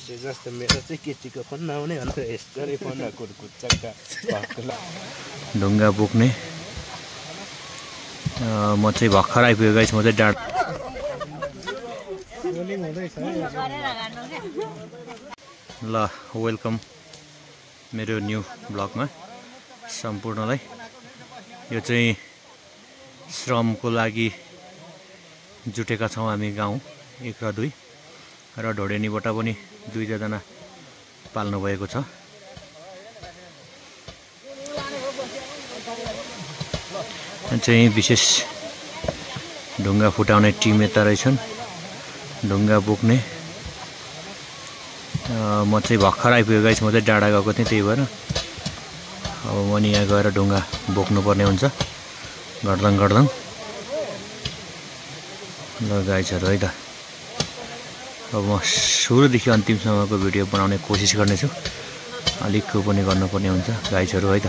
आकाशे जस्तो मेरो चाहिँ केटीको फोन नआउने अन्त यस्तरी फोन कुर्कुच्चाका ढुङ्गा बोक्ने म चाहिँ भर्खर आइपुगेको गाइस म चाहिँ डाँड ल वेलकम मेरो न्यू ब्लगमा सम्पूर्णलाई यो चाहिँ श्रमको लागि जुटेका छौँ हामी गाउँ 1 र 2 र ढोडेनीबाट पनि 2 जना पाल्नु भएको छ चाहिँ विशेष ढुङ्गा फुटाउने टिम यता रहेछन् ढुङ्गा बोक्ने म चाहिँ भर्खर आइपुगेको गाइस म चाहिँ डाँडा गएको थिएँ त्यही भएर अब म नि यहाँ गएर ढुङ्गा बोक्नुपर्ने हुन्छ गर्दङ गर्दङ ल गाइसहरु है त अब म सुरुदेखि अन्तिमसम्मको भिडियो बनाउने कोसिस गर्नेछु अलिकको पनि गर्नुपर्ने हुन्छ गाइसहरु है त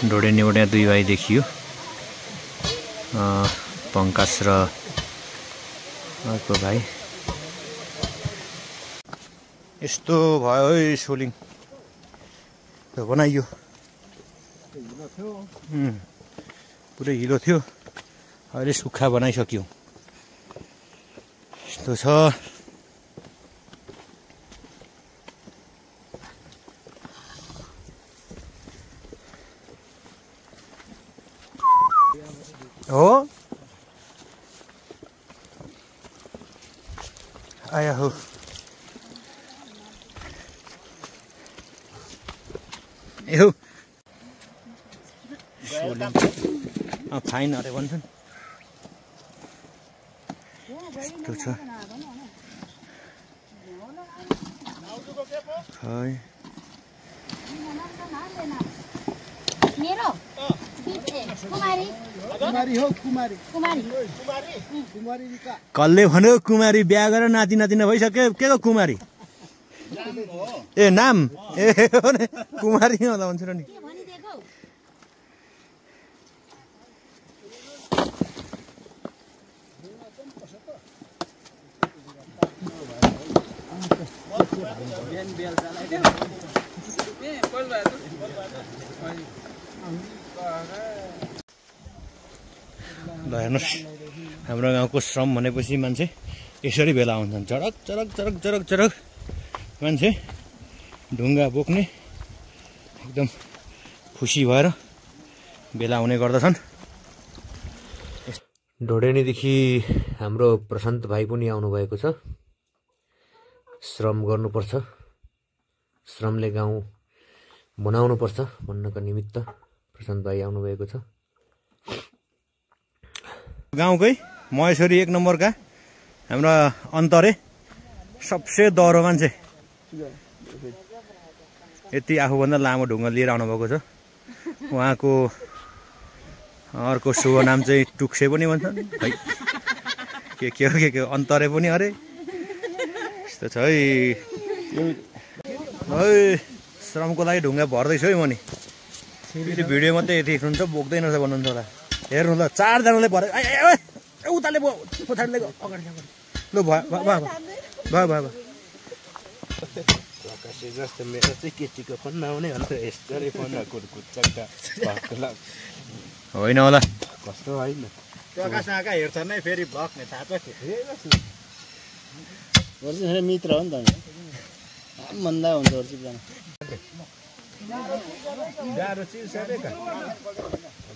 ढोडेनीबाट 2 भाइ देखियो पंकज र अर्को भाइ यस्तो भयो है सोलिङ त बनाइयो पुरै हिलो थियो अहिले सुक्खा बनाइसक्यो यस्तो छ हो आया हो यो फाइन अरे भन्छन् यस्तो छ खै मेरो कुमारी कुमारी हो कुमारी कुमारी कुमारी कल्ले भन्यो कुमारी बिहा गरेर नाति नातिना भइसक्यो के को कुमारी ए नाम ए कुमारी होला भन्छ र नि ल हेर्नुहोस् हाम्रो गाउँको श्रम भनेपछि मान्छे यसरी भेला हुन्छन् चरक चरक चरक चरक चरक मान्छे ढुङ्गा बोक्ने एकदम खुसी भएर भेला हुने गर्दछन् ढोडेनीदेखि हाम्रो प्रशान्त भाइ पनि आउनु भएको छ श्रम गर्नुपर्छ श्रमले गाउँ बनाउनु पर्छ भन्नको निमित्त प्रशान्त भाइ आउनु भएको छ गाउँकै महेश्वरी 1 नम्बरका हाम्रो अन्तरे सबसे दह्रो मान्छे यति आफूभन्दा लामो ढुङ्गा लिएर आउनु भएको छ उहाँको अर्को शुभ नाम चाहिँ टुक्से पनि भन्छन् है के अन्तरे पनि अरे यस्तो छ है श्रमको लागि ढुङ्गा भर्दैछु है म नि फेरि भिडियो मात्रै देख्नुहुन्छ बोक्दैन रहेछ भन्नुहुन्छ होला हेर्नु ल 4 जनाले भरे उताले पछाडिले अगाडि ल भयो आकाशे जस्तो मेरो चाहिँ केटीको फोन नआउने अन्त यस्तरी फोन कुर्कुच्चाका होइन होला कस्तो होइन त्यो आकाश आका हेर्छ नै फेरि ब्लक ने थाहा छ वर्षिन मित्र हो नि त मन्दा हुन्छ वर्षिन जना गाह्रो चिज छ रे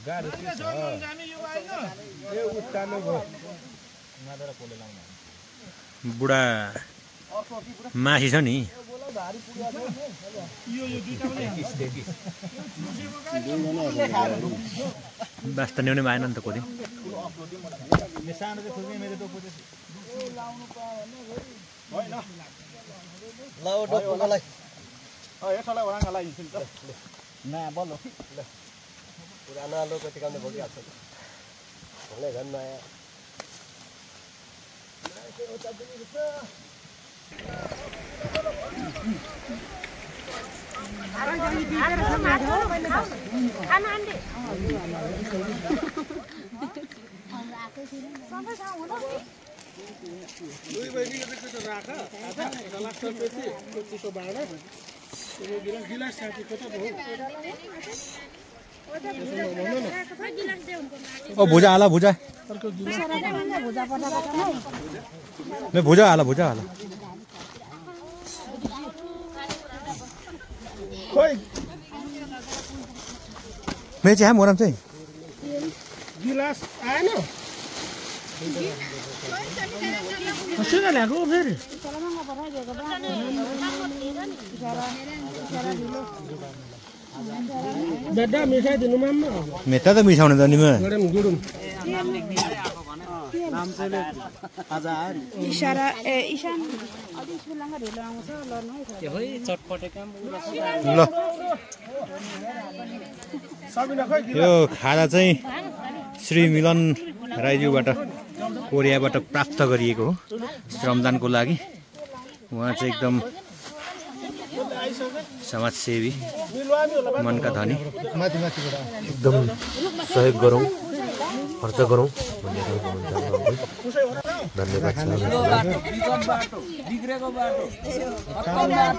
गाह्रो चिज छ ए उत्तानो भयो बुढा मासी छ नि बास्ता ल्याउने भएन नि त कोही पुराना लोग कति काम भइहाल्छ भले घन नयाँ भुजा हाल भुजा भुजा हाल भुजा हाल मैं चाहिँ मोरम चाहिँ गिलास आएन कसैले ल्याएको फेरि बेटा मिठाई दिनु मामा मेता त मिसाउने त निमा गरम गुडुम इशारा ईशान अलि स्कुलमा ढिलो आउँछ ल न ल यो खाजा चाहिँ श्री मिलन राईज्यूबाट कोरियाबाट प्राप्त गरिएको हो श्रमदानको लागि। उहाँ चाहिँ एकदम समाजसेवी मनका धनी एकदम सहयोग गरौँ खर्च गरौँ भन्ने खालको धन्यवाद छ।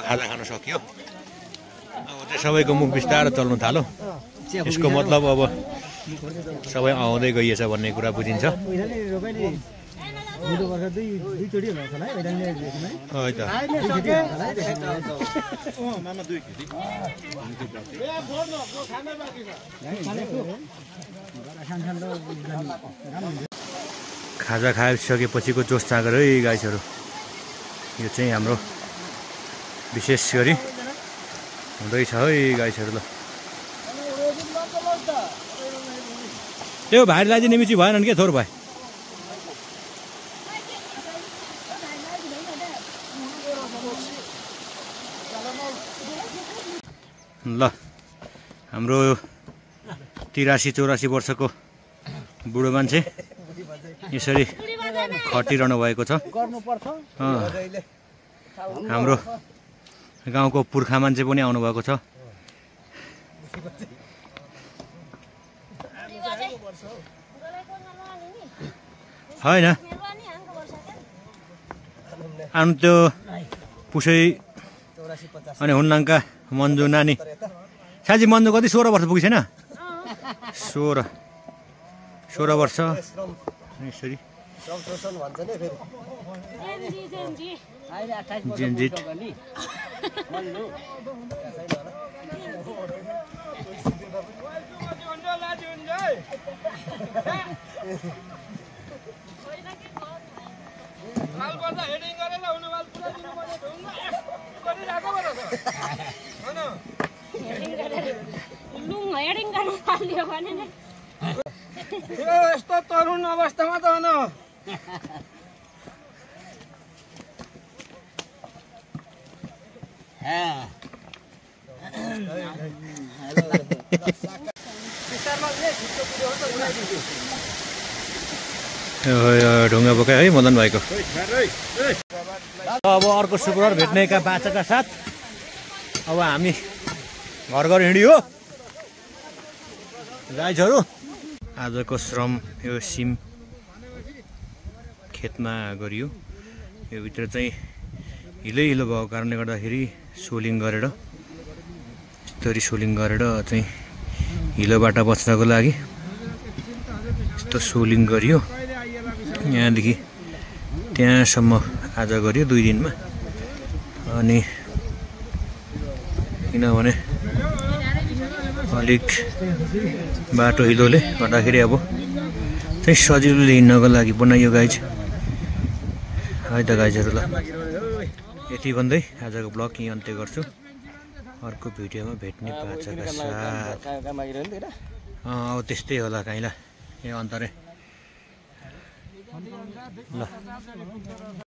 खाजा खान सक्यो। अब चाहिँ सबैको मुख बिस्तारो चल्नु थाल्यो। यसको मतलब अब सबै आउँदै गइएछ भन्ने कुरा बुझिन्छ। खाजा खाइसकेपछिको जोस जाँगर है गाइसहरू। यो चाहिँ हाम्रो विशेष गरी हुँदैछ है गाइसहरू। ल त्यो भाइलाई चाहिँ निमिची भएन के थोर भाइ ल हाम्रो 83-84 वर्षको बुढो मान्छे यसरी खटिरहनु भएको छ। हाम्रो गाउँको पुर्खा मान्छे पनि आउनुभएको छ। होइन आउनु त्यो पुसै अनि हुन्नाङका मन्जु नानी साँच्ची मन्जु कति 16 वर्ष पुगेको छैन 16 वर्ष यसरी जेनजिट यस्तो तरुण अवस्थामा त न ढुङ्गा बोकायो है मदन भाइको। अब अर्को शुक्रबार भेट्नेका बाचाका साथ अब हामी घर घर हिँडियो गाइजहरू। आजको श्रम यो सिम खेतमा गरियो। यो भित्र चाहिँ हिलै हिलो भएको कारणले गर्दाखेरि सोलिङ गरेर यस्तरी सोलिङ गरेर चाहिँ हिलोबाट बच्नको लागि यस्तो सोलिङ गरियो। यहाँदेखि त्यहाँसम्म आज गरियो 2 दिनमा। अनि किनभने अलिक बाटो हिलोले गर्दाखेरि अब चाहिँ सजिलोले हिँड्नको लागि बनाइयो गाइज है त गाइजहरू। ल यति भन्दै आजको ब्लग यहीँ अन्त्य गर्छु। अर्को भिडियोमा भेट्ने बाचाका साथ अब त्यस्तै होला काहीँ ल। यहाँ अन्तरे ल